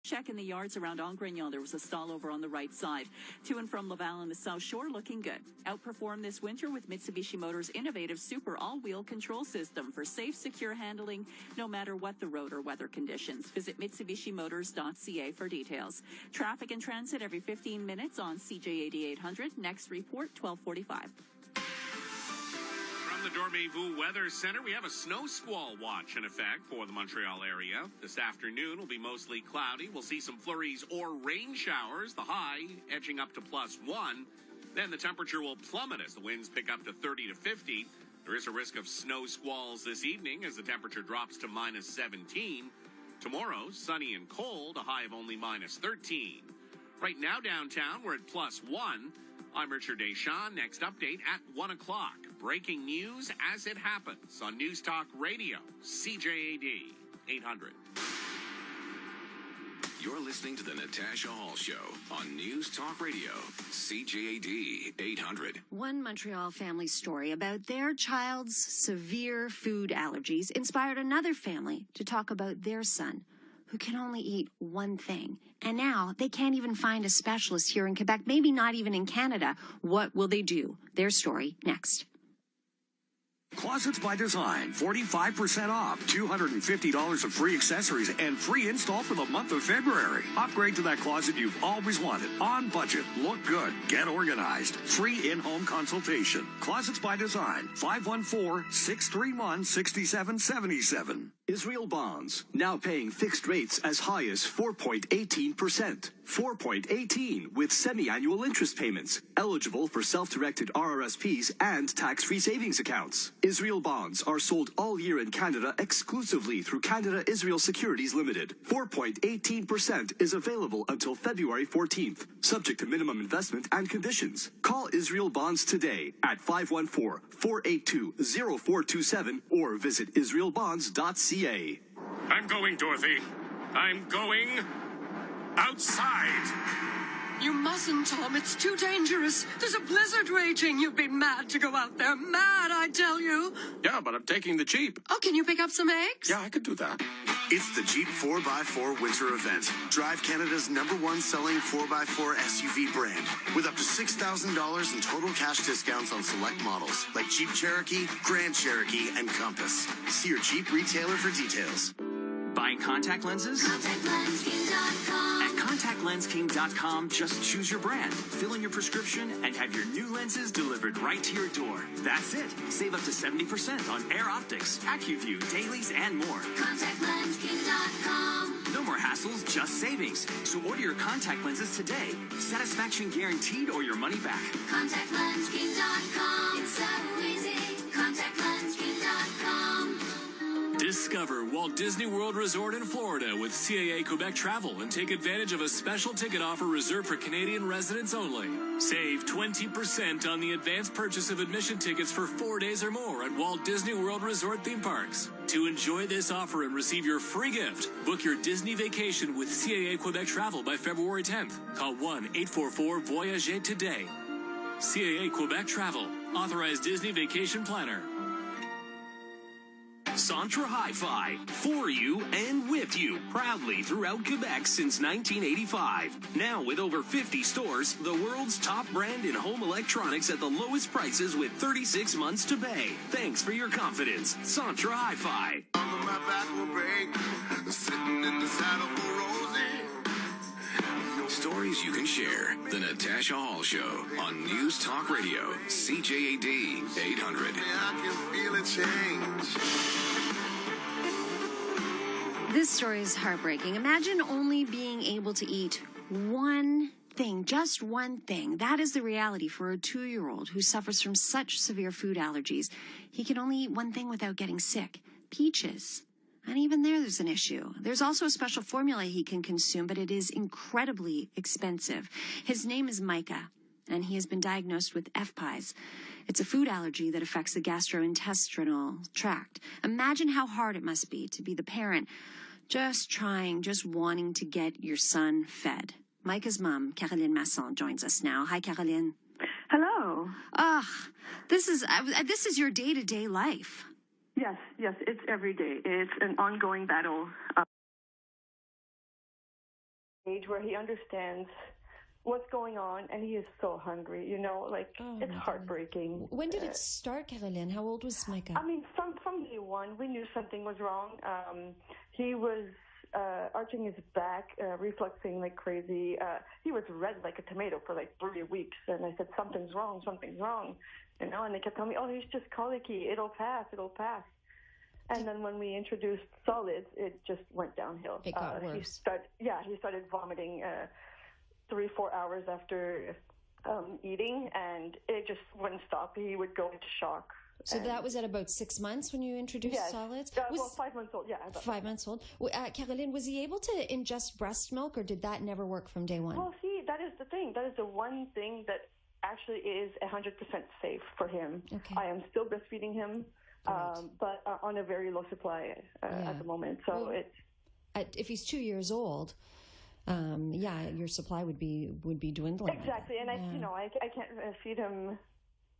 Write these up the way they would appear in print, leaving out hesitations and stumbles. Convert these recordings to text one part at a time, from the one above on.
Check in the yards around Angrignon. There was a stall over on the right side. To and from Laval and the South Shore looking good. Outperform this winter with Mitsubishi Motors' innovative super all-wheel control system for safe, secure handling no matter what the road or weather conditions. Visit MitsubishiMotors.ca for details. Traffic and transit every 15 minutes on CJAD 800. Next report, 12:45. From the Dormez-vous Weather Center, we have a snow squall watch in effect for the Montreal area. This afternoon will be mostly cloudy. We'll see some flurries or rain showers, the high edging up to +1. Then the temperature will plummet as the winds pick up to 30 to 50. There is a risk of snow squalls this evening as the temperature drops to -17. Tomorrow, sunny and cold, a high of only -13. Right now downtown, we're at +1. I'm Richard Deschamps. Next update at 1 o'clock. Breaking news as it happens on News Talk Radio, CJAD 800. You're listening to the Natasha Hall Show on News Talk Radio, CJAD 800. One Montreal family story about their child's severe food allergies inspired another family to talk about their son, who can only eat one thing. And now they can't even find a specialist here in Quebec, maybe not even in Canada. What will they do? Their story next. Closets by Design, 45% off, $250 of free accessories, and free install for the month of February. Upgrade to that closet you've always wanted. On budget, look good, get organized. Free in-home consultation. Closets by Design, 514-631-6777. Israel Bonds, now paying fixed rates as high as 4.18%. 4.18 with semi-annual interest payments. Eligible for self-directed RRSPs and tax-free savings accounts. Israel Bonds are sold all year in Canada exclusively through Canada Israel Securities Limited. 4.18% is available until February 14th, subject to minimum investment and conditions. Call Israel Bonds today at 514-482-0427 or visit israelbonds.ca. I'm going, Dorothy. I'm going outside. You mustn't, Tom. It's too dangerous. There's a blizzard raging. You'd be mad to go out there. Mad, I tell you. Yeah, but I'm taking the Jeep. Oh, can you pick up some eggs? Yeah, I could do that. It's the Jeep 4x4 Winter Event. Drive Canada's #1 selling 4x4 SUV brand with up to $6,000 in total cash discounts on select models like Jeep Cherokee, Grand Cherokee, and Compass. See your Jeep retailer for details. Buying contact lenses? ContactLensKing.com. At ContactLensKing.com, just choose your brand, fill in your prescription, and have your new lenses delivered right to your door. That's it. Save up to 70% on Air Optics, AccuView, dailies, and more. ContactLensKing.com. No more hassles, just savings. So order your contact lenses today. Satisfaction guaranteed or your money back. ContactLensKing.com. It's so easy. ContactLensKing.com. Discover Walt Disney World Resort in Florida with CAA Quebec Travel and take advantage of a special ticket offer reserved for Canadian residents only. Save 20% on the advanced purchase of admission tickets for 4 days or more at Walt Disney World Resort theme parks. To enjoy this offer and receive your free gift, book your Disney vacation with CAA Quebec Travel by February 10th. Call 1-844-VOYAGE today. CAA Quebec Travel, authorized Disney vacation planner. Centre Hi-Fi, for you and with you, proudly throughout Quebec since 1985. Now with over 50 stores, the world's top brand in home electronics at the lowest prices with 36 months to pay. Thanks for your confidence. Centre Hi-Fi. My back will break, sitting in the saddle for Rosie. Stories you can share. The Natasha Hall Show on News Talk Radio, CJAD 800. I can feel a change. This story is heartbreaking. Imagine only being able to eat one thing, just one thing. That is the reality for a 2-year-old who suffers from such severe food allergies. He can only eat one thing without getting sick. Peaches. And even there's an issue. There's also a special formula he can consume, but it is incredibly expensive. His name is Micah, and he has been diagnosed with FPIES. It's a food allergy that affects the gastrointestinal tract. Imagine how hard it must be to be the parent just wanting to get your son fed. Micah's mom, Caroline Masson, joins us now. Hi, Caroline. Hello. This is your day-to-day life. Yes, it's every day. It's an ongoing battle. age where he understands what's going on, and he is so hungry, it's heartbreaking. When did it start, Caroline? How old was Micah? I mean, from day one, we knew something was wrong. He was arching his back, refluxing like crazy. He was red like a tomato for like 3 weeks, and I said, something's wrong, and they kept telling me, oh, he's just colicky, it'll pass. And then when we introduced solids, it just went downhill. It got worse. He started vomiting 3-4 hours after eating, and it just wouldn't stop. He would go into shock. So that was at about 6 months when you introduced solids? 5 months old, yeah. 5 months old. Caroline, was he able to ingest breast milk, or did that never work from day one? Well, see, that is the thing. That is the one thing that actually is 100% safe for him. Okay. I am still breastfeeding him, but on a very low supply at the moment. So if he's 2 years old, your supply would be dwindling. Exactly, and I can't feed him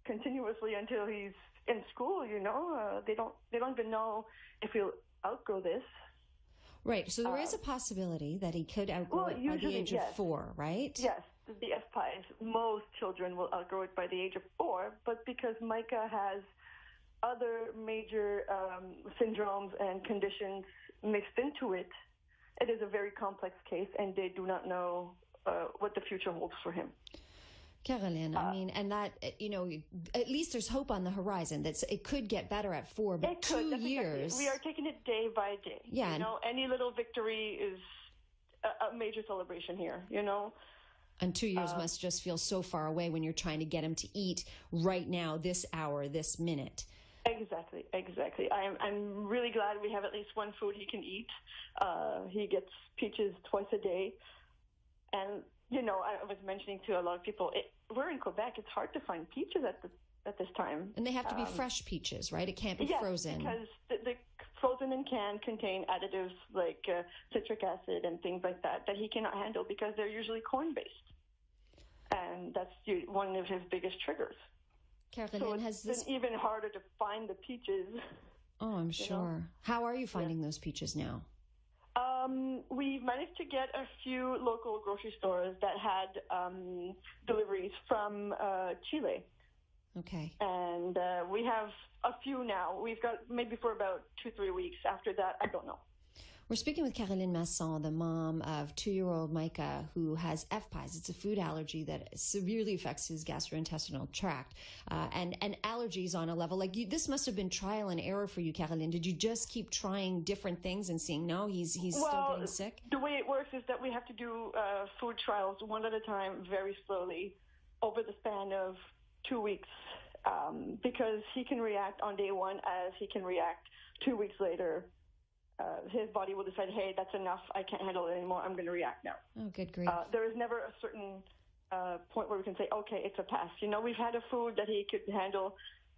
continuously until he's in school. They don't even know if he'll outgrow this. Right. So there is a possibility that he could outgrow it by the age of 4, right? Yes. The FPIES, most children will outgrow it by the age of 4, but because Micah has other major syndromes and conditions mixed into it, it is a very complex case, and they do not know what the future holds for him. Caroline, I mean, and that, at least there's hope on the horizon. It could get better at 4, but 2 years. Exactly. We are taking it day by day. Yeah. Any little victory is a major celebration here, And 2 years must just feel so far away when you're trying to get him to eat right now, this hour, this minute. Exactly. I'm really glad we have at least one food he can eat. He gets peaches twice a day. And, I was mentioning to a lot of people, we're in Quebec. It's hard to find peaches at this time. And they have to be fresh peaches, right? It can't be frozen. Because the frozen and canned contain additives like citric acid and things like that he cannot handle because they're usually corn-based. And that's one of his biggest triggers. Caroline, so it's been even harder to find the peaches. Oh, I'm sure. How are you finding those peaches now? We've managed to get a few local grocery stores that had deliveries from Chile. Okay. And we have a few now. We've got maybe for about 2-3 weeks. After that, I don't know. We're speaking with Caroline Masson, the mom of 2-year-old Micah, who has FPIES. It's a food allergy that severely affects his gastrointestinal tract. And allergies on a level, this must have been trial and error for you, Caroline. Did you just keep trying different things and seeing, no, he's still getting sick? The way it works is that we have to do food trials one at a time, very slowly, over the span of 2 weeks, because he can react on day one as he can react 2 weeks later. His body will decide, hey, that's enough. I can't handle it anymore. I'm going to react now. Oh, good grief. There is never a certain point where we can say, okay, it's a pass. We've had a food that he could handle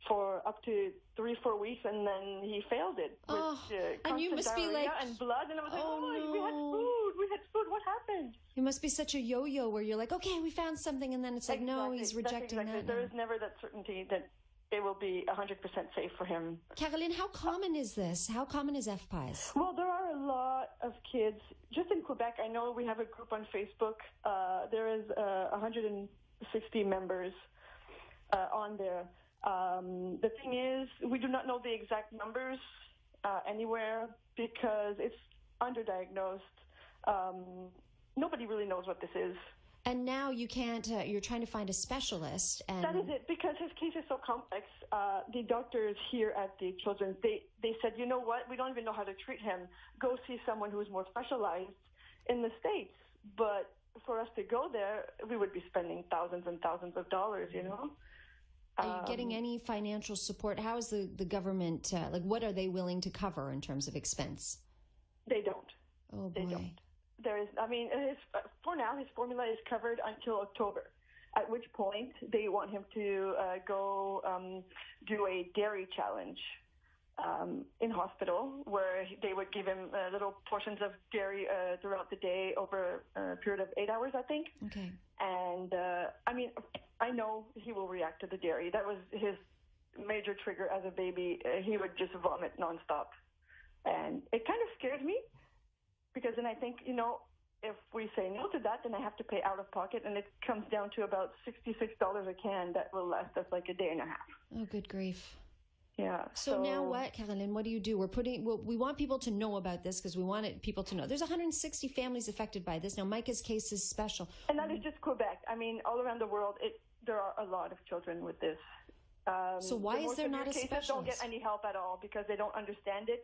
for up to 3-4 weeks, and then he failed it. And you must be like, and blood, and I was like, we had food. What happened? You must be such a yo-yo where you're like, okay, we found something, and then it's like, no, he's rejecting that. There is never that certainty that it will be 100% safe for him. Caroline, how common is this? How common is FPIES? Well, there are a lot of kids. Just in Quebec, I know we have a group on Facebook. There is 160 members on there. The thing is, we do not know the exact numbers anywhere because it's underdiagnosed. Nobody really knows what this is. And now you can't, you're trying to find a specialist. And that is it, because his case is so complex. The doctors here at the Children's, they said, you know what, we don't even know how to treat him. Go see someone who's more specialized in the States. But for us to go there, we would be spending thousands and thousands of dollars, Are you getting any financial support? How is the government, what are they willing to cover in terms of expense? They don't. Oh, boy. They don't. There is, for now, his formula is covered until October, at which point they want him to go do a dairy challenge in hospital, where they would give him little portions of dairy throughout the day over a period of 8 hours, I think. Okay. And, I know he will react to the dairy. That was his major trigger as a baby. He would just vomit nonstop. And it kind of scares me, because then I think, if we say no to that, then I have to pay out of pocket, and it comes down to about $66 a can that will last us like a day and a half. Oh, good grief. Yeah. So now what, Caroline? What do you do? We want people to know about this because we want people to know. There's 160 families affected by this. Now, Micah's case is special. And that is just Quebec. I mean, all around the world, there are a lot of children with this. So why is there not a specialist? Don't get any help at all because they don't understand it.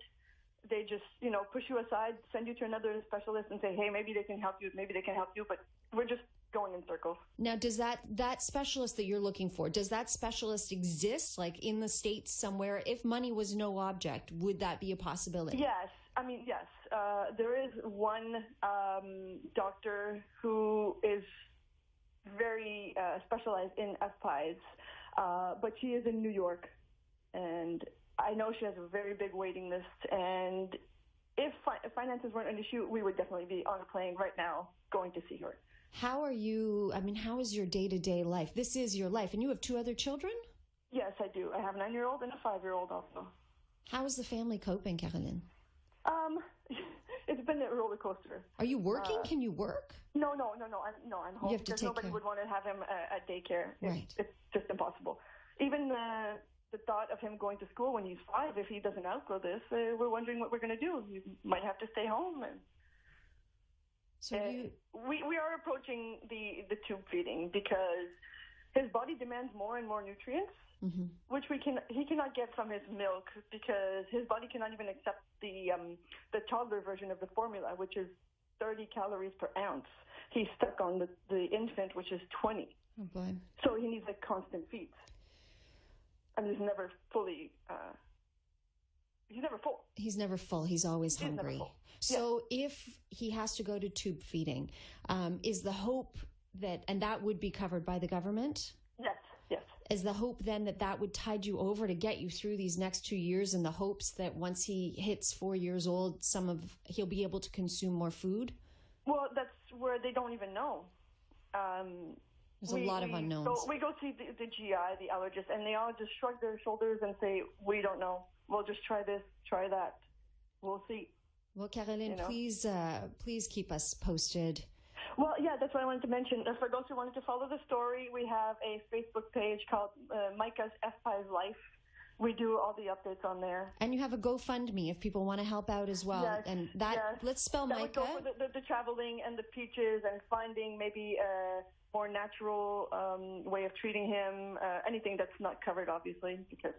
They just, push you aside, send you to another specialist and say, hey, maybe they can help you, but we're just going in circles. Now, does that specialist that you're looking for, does that specialist exist, like in the States somewhere? If money was no object, would that be a possibility? Yes. Yes. There is one doctor who is very specialized in FPIES, but she is in New York, and I know she has a very big waiting list, and if finances weren't an issue, we would definitely be on a plane right now going to see her. How is your day-to-day life? This is your life, and you have 2 other children? Yes, I do. I have a 9-year-old and a 5-year-old also. How is the family coping, Caroline? It's been a roller coaster. Are you working? Can you work? No, I'm home because nobody would want to have him at daycare. Right. It's just impossible. Even the thought of him going to school when he's 5, if he doesn't outgrow this, we're wondering what we're going to do. We might have to stay home. And so we are approaching the tube feeding because his body demands more and more nutrients, which he cannot get from his milk because his body cannot even accept the toddler version of the formula, which is 30 calories per ounce. He's stuck on the infant, which is 20. Oh boy! So he needs constant feeds. And he's never fully, he's never full. He's never full. He's always hungry. So if he has to go to tube feeding, is the hope that would be covered by the government? Yes. Is the hope then that would tide you over to get you through these next 2 years in the hopes that once he hits 4 years old, he'll be able to consume more food? Well, that's where they don't even know. There's a lot of unknowns. So we go see the GI, the allergist, and they all just shrug their shoulders and say, we don't know. We'll just try this, try that. We'll see. Well, Caroline, please keep us posted. Well, yeah, that's what I wanted to mention. For those who wanted to follow the story, we have a Facebook page called Micah's FPIES Life. We do all the updates on there. And you have a GoFundMe if people want to help out as well. Yes, and let's spell that Micah. Would go for the traveling and the peaches and finding maybe a more natural way of treating him, anything that's not covered, obviously, because,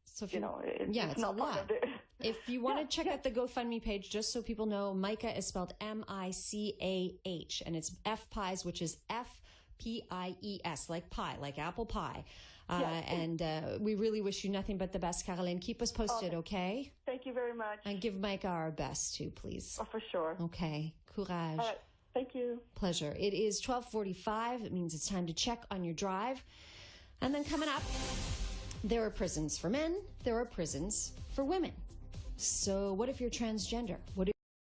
so if it's a lot. If you want to check out the GoFundMe page, just so people know, Micah is spelled M-I-C-A-H, and it's FPIES, which is F-P-I-E-S, like pie, like apple pie. And we really wish you nothing but the best, Caroline. Keep us posted, okay? Thank you very much. And give Micah our best, too, please. Oh, for sure. Okay. Courage. All right. Thank you. Pleasure. It is 12:45. It means it's time to check on your drive. And then coming up, there are prisons for men. There are prisons for women. So what if you're transgender? What if